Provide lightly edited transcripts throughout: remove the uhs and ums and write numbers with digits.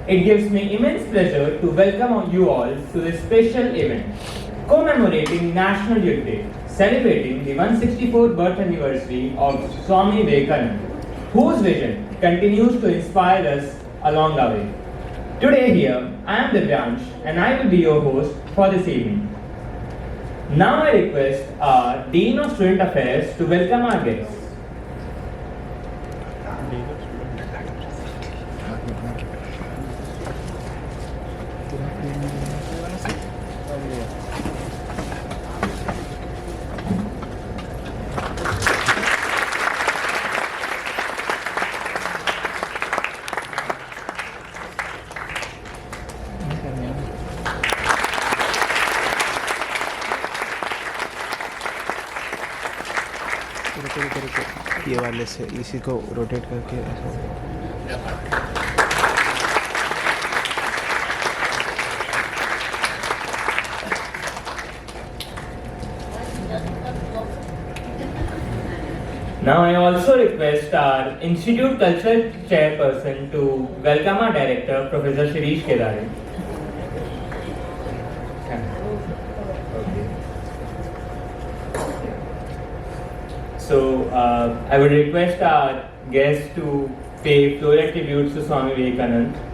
It gives me immense pleasure to welcome you all to this special event commemorating National Youth Day, celebrating the 164th birth anniversary of Swami Vivekananda, whose vision continues to inspire us along the way. Today here, I am Divyansh and I will be your host for this evening. Now I request our Dean of Student Affairs to welcome our guests. ये वाले से इसी को rotate करके ऐसा Now I also request our Institute Cultural Chairperson to welcome our Director, Professor Shirish Kedare. So I would request our guests to pay floral tributes to Swami Vivekananda.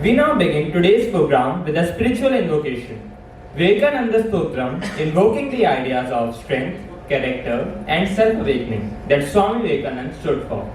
We now begin today's program with a spiritual invocation. Vivekananda Stotram, invoking the ideas of strength, character, and self-awakening that Swami Vivekananda stood for.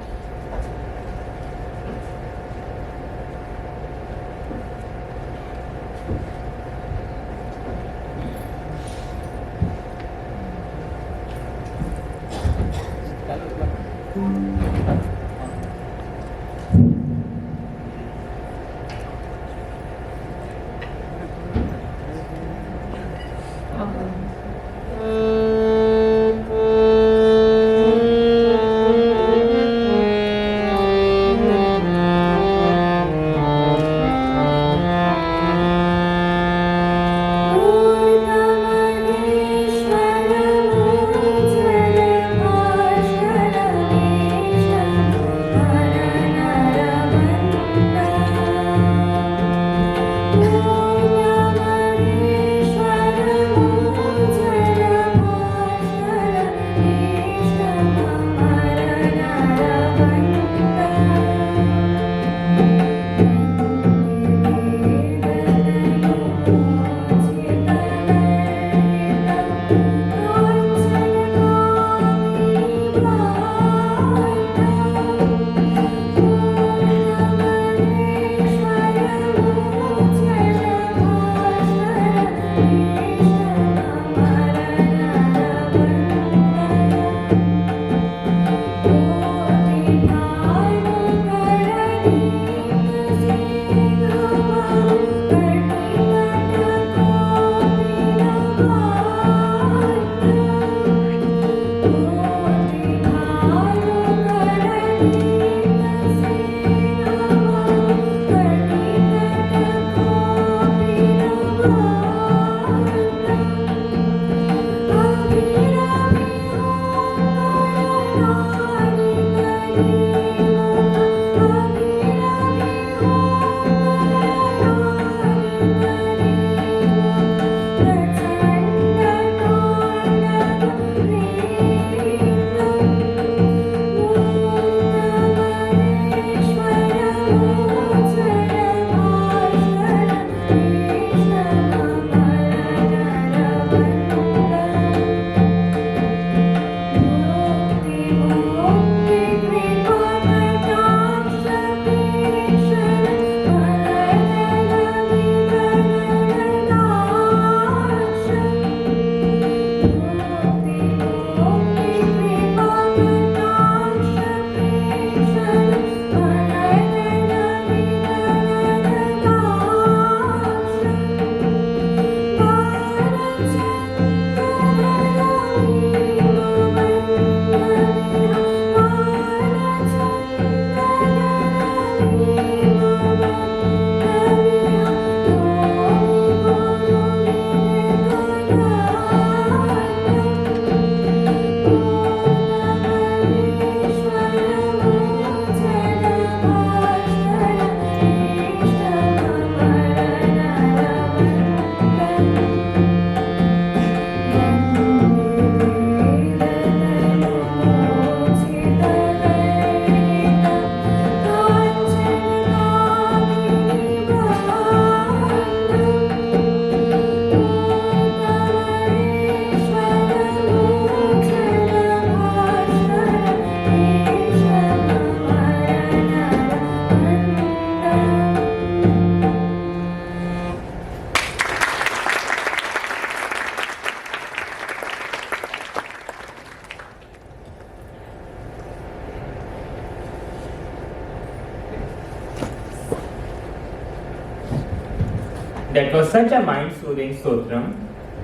That was such a mind-soothing stotram.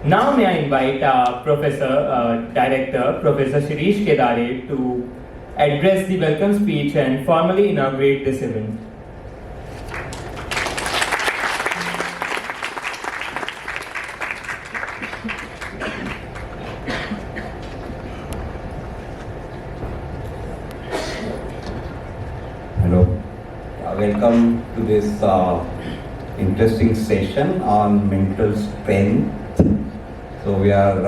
Now may I invite our Director, Professor Shirish Kedare, to address the welcome speech and formally inaugurate this event. Hello. Welcome to this interesting session on mental strength. So we are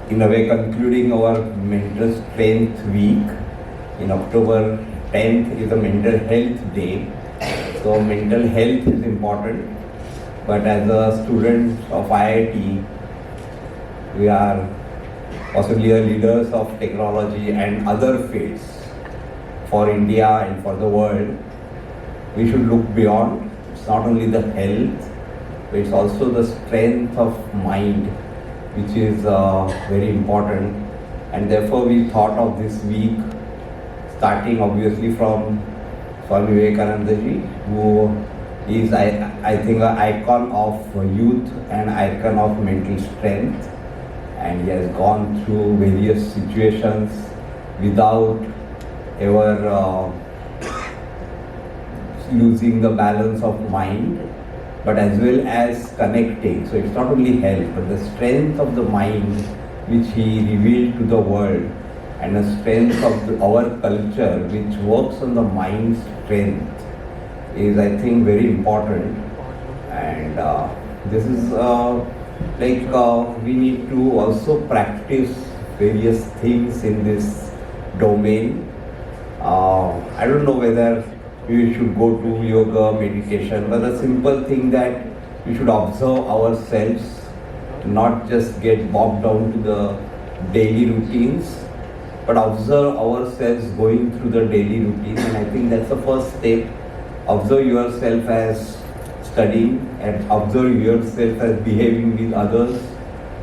in a way concluding our mental strength week. In October 10th is a mental health day. So mental health is important. But as a student of IIT, we are possibly leaders of technology and other fields for India and for the world. We should look beyond. It's not only the health, but it's also the strength of mind, which is very important. And therefore we thought of this week, starting obviously from Swami Vivekananda ji, who is, I think, an icon of youth and icon of mental strength. And he has gone through various situations without ever losing the balance of mind, but as well as connecting. So it's not only health, but the strength of the mind which he revealed to the world, and the strength of our culture which works on the mind strength is, I think, very important. And this is we need to also practice various things in this domain. I don't know whether we should go to yoga, meditation, but a simple thing that we should observe ourselves, not just get bogged down to the daily routines, but observe ourselves going through the daily routine. And I think that's the first step. Observe yourself as studying, and observe yourself as behaving with others,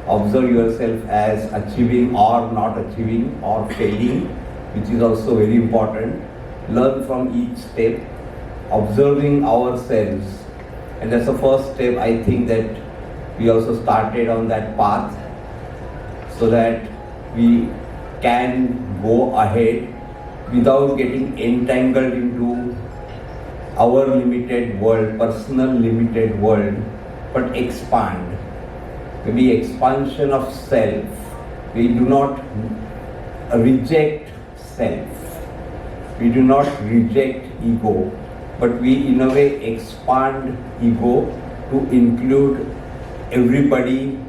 observe yourself as achieving or not achieving or failing, which is also very important. Learn from each step, observing ourselves. And that's the first step. I think that we also started on that path so that we can go ahead without getting entangled into our limited world, personal limited world, but expand. Maybe expansion of self. We do not reject self. We do not reject ego, but we in a way expand ego to include everybody,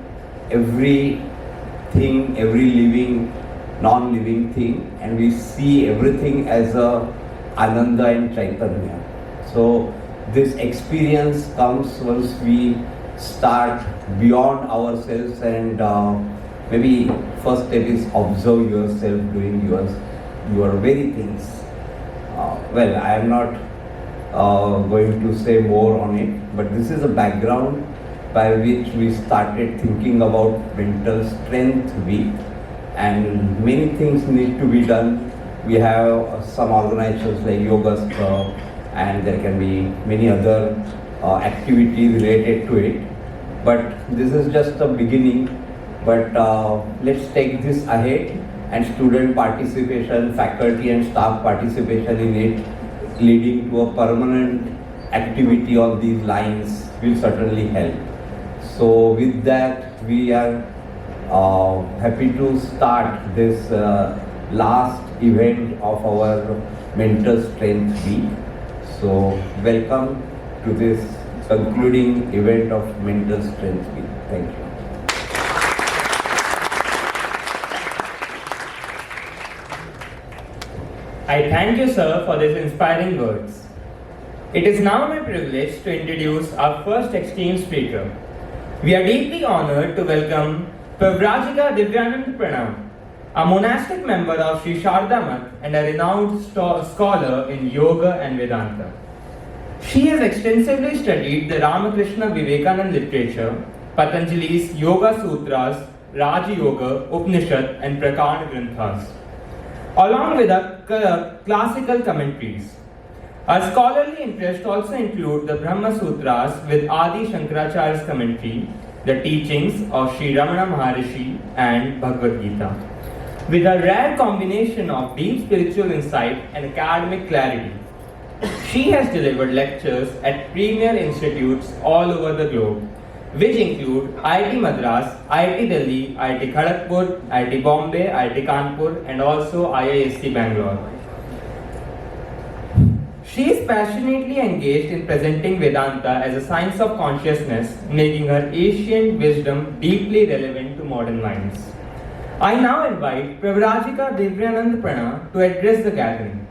everything, every living, non-living thing, and we see everything as a Ananda and Chaitanya. So this experience comes once we start beyond ourselves, and maybe first step is observe yourself doing your very things. Well, I am not going to say more on it, but this is a background by which we started thinking about mental strength week, and many things need to be done. We have some organizations like Yoga Club, and there can be many other activities related to it. But this is just a beginning. But let's take this ahead, and student participation, faculty and staff participation in it, leading to a permanent activity on these lines will certainly help. So with that, we are happy to start this last event of our mental strength week. So welcome to this concluding event of mental strength week. Thank you. I thank you, sir, for these inspiring words. It is now my privilege to introduce our first esteemed speaker. We are deeply honored to welcome Pavrajika Divyanand Pranam, a monastic member of Sri Sharda Math and a renowned scholar in Yoga and Vedanta. She has extensively studied the Ramakrishna Vivekananda literature, Patanjali's Yoga Sutras, Raja Yoga, Upanishad and Prakarana Granthas, along with classical commentaries. Her scholarly interests also include the Brahma Sutras with Adi Shankaracharya's commentary, the teachings of Sri Ramana Maharishi, and Bhagavad Gita. With a rare combination of deep spiritual insight and academic clarity, she has delivered lectures at premier institutes all over the globe, which include IIT Madras, IIT Delhi, IIT Kharagpur, IIT Bombay, IIT Kanpur, and also IISc Bangalore. She is passionately engaged in presenting Vedanta as a science of consciousness, making her ancient wisdom deeply relevant to modern minds. I now invite Pravrajika Divyanand Prana to address the gathering.